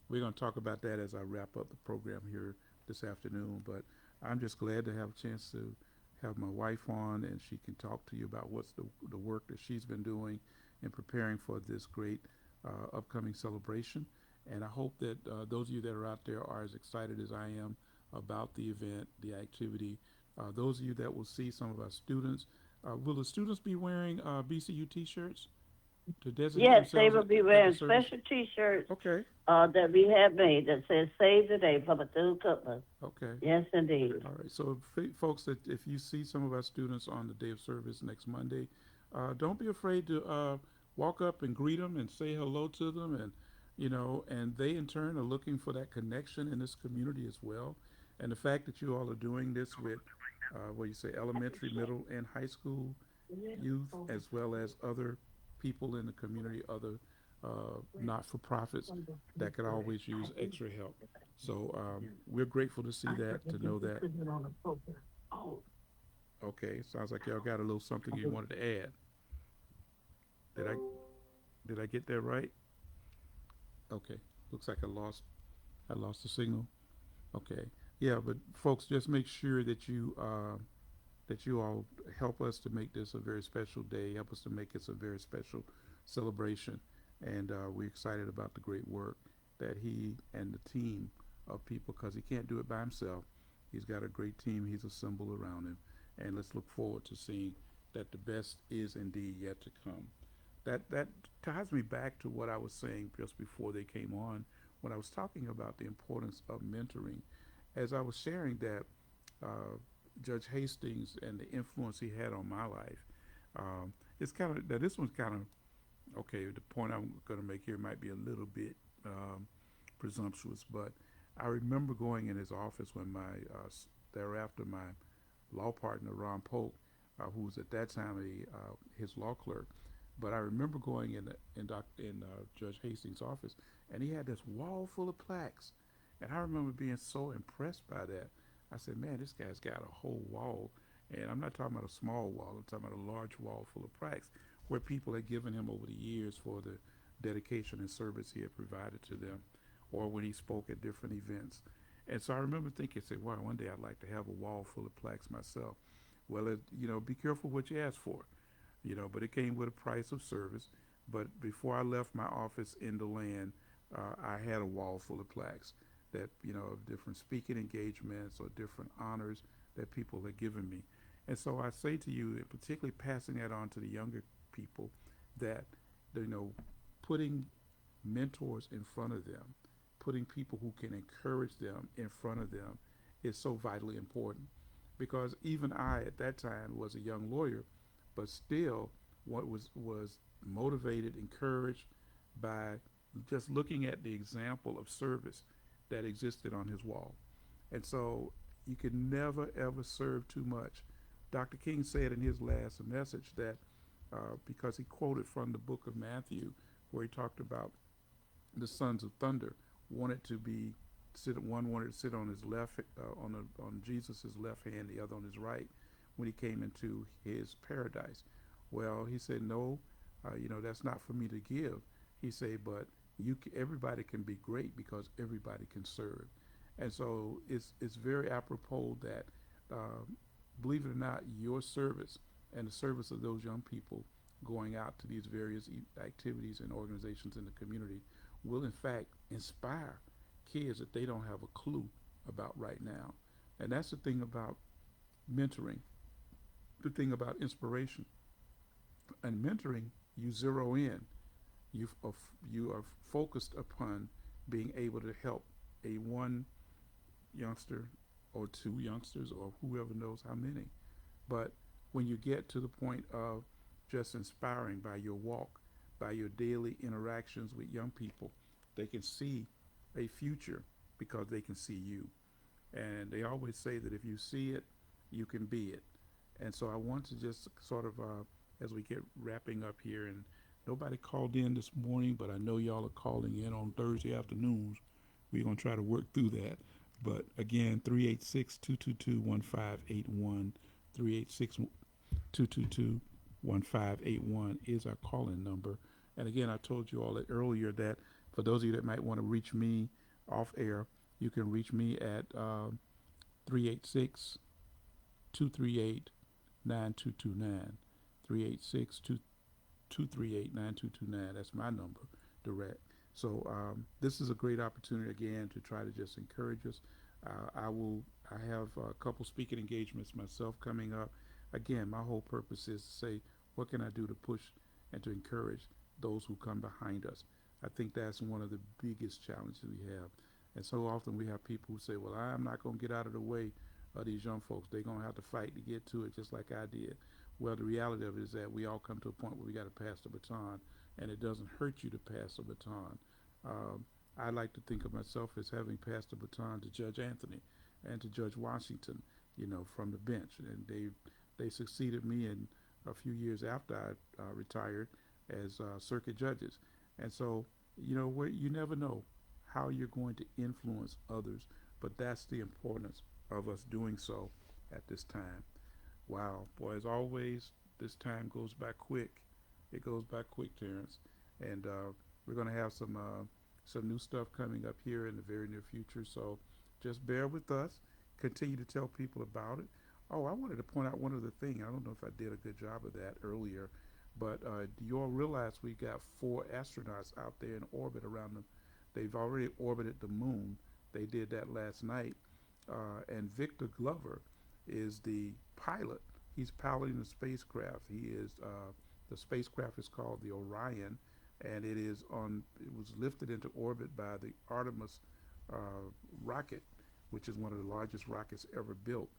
we're going to talk about that as I wrap up the program here this afternoon. But I'm just glad to have a chance to have my wife on, and she can talk to you about what's the work that she's been doing in preparing for this great upcoming celebration. And I hope that those of you that are out there are as excited as I am about the event, the activity. Those of you that will see some of our students, will the students be wearing BCU T-shirts to designate Yes, they themselves will be at wearing the service? special T-shirts Okay. that we have made that says "Save the Day" for Bethune-Cookman. Okay. Yes, indeed. All right. So, folks, that if you see some of our students on the day of service next Monday, don't be afraid to walk up and greet them and say hello to them, and and they in turn are looking for that connection in this community as well. And the fact that you all are doing this with, what you say, elementary, middle, and high school youth, as well as other people in the community, other not-for-profits that could always use extra help. So we're grateful to see that, to know that. Okay, sounds like y'all got a little something you wanted to add. Did I get that right? Okay, looks like I lost the signal. Okay, yeah, but folks, just make sure that you all help us to make this a very special day. Help us to make this a very special celebration, and we're excited about the great work that he and the team of people, because he can't do it by himself. He's got a great team. He's a symbol around him, and let's look forward to seeing that the best is indeed yet to come. That ties me back to what I was saying just before they came on, when I was talking about the importance of mentoring. As I was sharing that Judge Hastings and the influence he had on my life, it's kind of, now this one's kind of, okay, the point I'm going to make here might be a little bit presumptuous, but I remember going in his office when thereafter my law partner, Ron Polk, who was at that time his law clerk, but I remember going in Judge Hastings' office, and he had this wall full of plaques. And I remember being so impressed by that. I said, man, this guy's got a whole wall. And I'm not talking about a small wall. I'm talking about a large wall full of plaques where people had given him over the years for the dedication and service he had provided to them, or when he spoke at different events. And so I remember thinking, say, wow, one day I'd like to have a wall full of plaques myself. Well, be careful what you ask for. But it came with a price of service. But before I left my office in the land, I had a wall full of plaques that, of different speaking engagements or different honors that people had given me. And so I say to you, particularly passing that on to the younger people, that, putting mentors in front of them, putting people who can encourage them in front of them is so vitally important. Because even I, at that time, was a young lawyer, but still what was motivated, encouraged by just looking at the example of service that existed on his wall. And so you can never, ever serve too much. Dr. King said in his last message that because he quoted from the book of Matthew, where he talked about the sons of thunder wanted to be one wanted to sit on his left on Jesus's left hand, the other on his right, when he came into his paradise. Well, he said, no, that's not for me to give. He said, but everybody can be great because everybody can serve. And so it's very apropos that, believe it or not, your service and the service of those young people going out to these various activities and organizations in the community will in fact inspire kids that they don't have a clue about right now. And that's the thing about mentoring, the thing about inspiration. And mentoring, you zero in. You are focused upon being able to help a one youngster or two youngsters or whoever knows how many. But when you get to the point of just inspiring by your walk, by your daily interactions with young people, they can see a future because they can see you. And they always say that if you see it, you can be it. And so I want to just sort of, as we get wrapping up here, and nobody called in this morning, but I know y'all are calling in on Thursday afternoons. We're going to try to work through that. But again, 386-222-1581, 386-222-1581 is our call-in number. And again, I told you all that earlier that for those of you that might want to reach me off air, you can reach me at 386-238-9229, 386-238-9229. That's my number, direct. So this is a great opportunity again to try to just encourage us. I have a couple speaking engagements myself coming up. Again, my whole purpose is to say, what can I do to push and to encourage those who come behind us? I think that's one of the biggest challenges we have. And so often we have people who say, well, I'm not going to get out of the way of these young folks. They're going to have to fight to get to it just like I did. Well, the reality of it is that we all come to a point where we got to pass the baton, and it doesn't hurt you to pass the baton. I like to think of myself as having passed the baton to Judge Anthony and to Judge Washington, from the bench. And they succeeded me in a few years after I retired as circuit judges. And so, you never know how you're going to influence others, but that's the importance of us doing so at this time. Wow, boy, as always, this time goes by quick. It goes by quick, Terrence. And we're going to have some new stuff coming up here in the very near future. So just bear with us. Continue to tell people about it. Oh, I wanted to point out one other thing. I don't know if I did a good job of that earlier, but do you all realize we got 4 astronauts out there in orbit around them? They've already orbited the moon. They did that last night. And Victor Glover is the pilot. He's piloting the spacecraft. The spacecraft is called the Orion, and it was lifted into orbit by the Artemis rocket, which is one of the largest rockets ever built.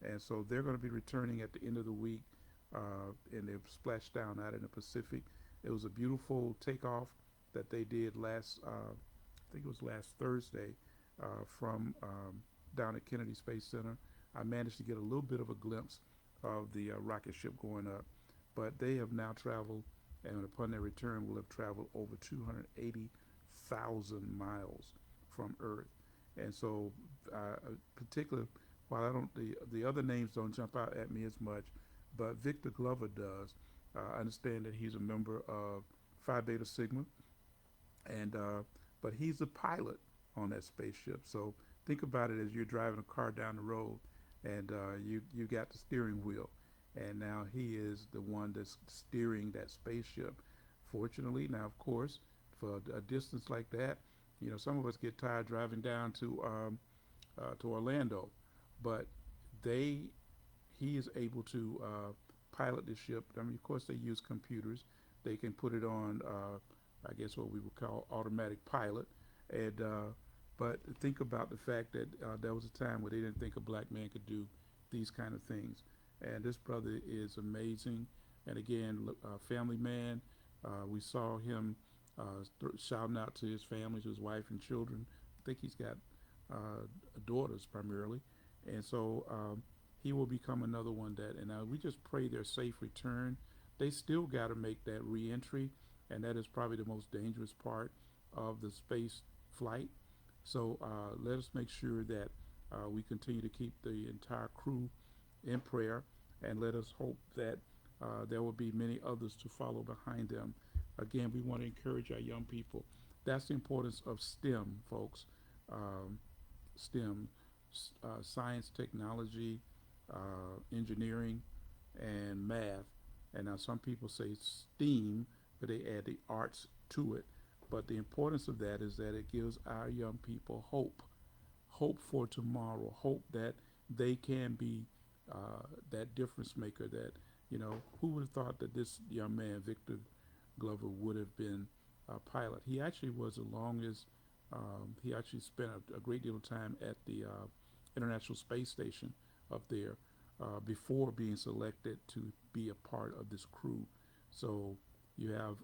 And so they're going to be returning at the end of the week, and they've splashed down out in the Pacific. It was a beautiful takeoff that they did I think it was last Thursday, from down at Kennedy Space Center. I managed to get a little bit of a glimpse of the rocket ship going up, but they have now traveled, and upon their return will have traveled over 280,000 miles from Earth. And so, particularly, while the other names don't jump out at me as much, but Victor Glover does. I understand that he's a member of Phi Beta Sigma, and but he's a pilot on that spaceship. So think about it as you're driving a car down the road, and you got the steering wheel, and now he is the one that's steering that spaceship. Fortunately, now of course, for a distance like that, some of us get tired driving down to Orlando, but he is able to pilot the ship. I mean, of course, they use computers. They can put it on, I guess, what we would call automatic pilot, and but think about the fact that there was a time where they didn't think a black man could do these kind of things. And this brother is amazing. And again, family man. We saw him shouting out to his family, to his wife and children. I think he's got daughters primarily, and so he will become another one that. And we just pray their safe return. They still got to make that reentry, and that is probably the most dangerous part of the space flight. So let us make sure that we continue to keep the entire crew in prayer, and let us hope that there will be many others to follow behind them. Again, we want to encourage our young people. That's the importance of STEM, folks. STEM, science, technology, engineering, and math. And now some people say STEAM, but they add the arts to it. But the importance of that is that it gives our young people hope for tomorrow, hope that they can be that difference maker. That, who would have thought that this young man, Victor Glover, would have been a pilot? He actually was the longest. He actually spent a great deal of time at the International Space Station up there before being selected to be a part of this crew. So you have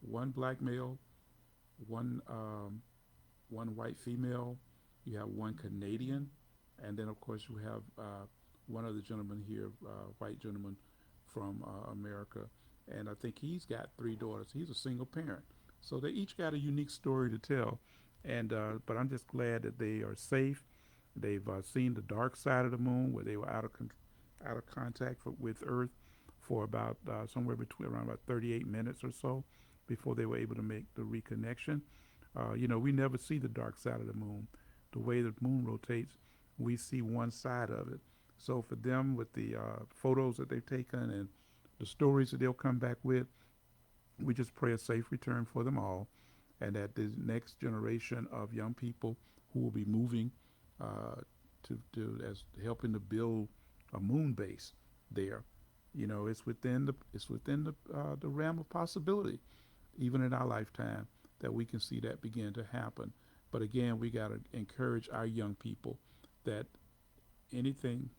one black male, one white female, you have one Canadian, and then of course you have one other gentleman here, white gentleman from America, and I think he's got 3 daughters. He's a single parent, so they each got a unique story to tell. And but I'm just glad that they are safe. They've seen the dark side of the moon, where they were out of contact with Earth for about somewhere between around about 38 minutes or so before they were able to make the reconnection. We never see the dark side of the moon. The way the moon rotates, we see one side of it. So for them, with the photos that they've taken and the stories that they'll come back with, we just pray a safe return for them all, and that the next generation of young people who will be moving to as helping to build a moon base there, it's within the realm of possibility, even in our lifetime, that we can see that begin to happen. But again, we got to encourage our young people that anything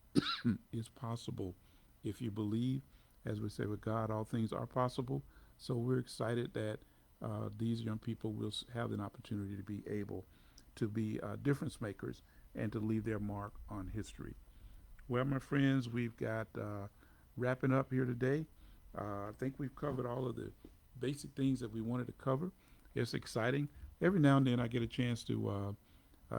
is possible if you believe. As we say, with God, all things are possible. So we're excited that these young people will have an opportunity to be able to be difference makers and to leave their mark on history. Well, my friends, we've got wrapping up here today. I think we've covered all of the basic things that we wanted to cover. It's exciting. Every now and then I get a chance to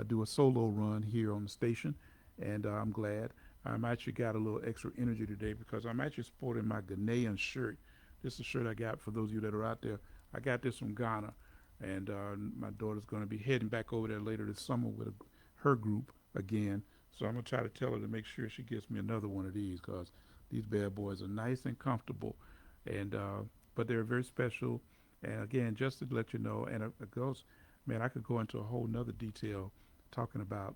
do a solo run here on the station, and I'm glad. I'm actually got a little extra energy today because I'm actually sporting my Ghanaian shirt. This is a shirt I got, for those of you that are out there. I got this from Ghana, and my daughter's going to be heading back over there later this summer with her group again. So I'm going to try to tell her to make sure she gets me another one of these, because these bad boys are nice and comfortable, and but they're very special. And again, just to let you know, and it goes, man, I could go into a whole nother detail talking about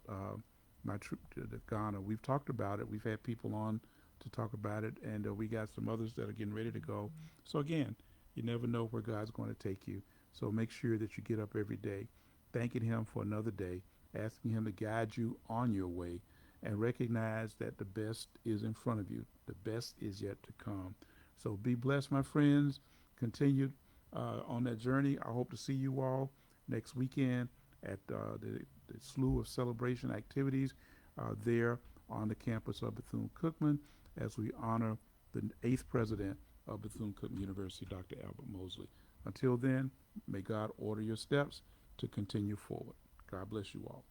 my trip to Ghana. We've talked about it. We've had people on to talk about it, and we got some others that are getting ready to go. So again, you never know where God's going to take you. So make sure that you get up every day, thanking Him for another day, asking Him to guide you on your way, and recognize that the best is in front of you. The best is yet to come. So be blessed, my friends. Continue on that journey. I hope to see you all next weekend at the slew of celebration activities there on the campus of Bethune-Cookman, as we honor the 8th president of Bethune-Cookman University, Dr. Albert Mosley. Until then, may God order your steps to continue forward. God bless you all.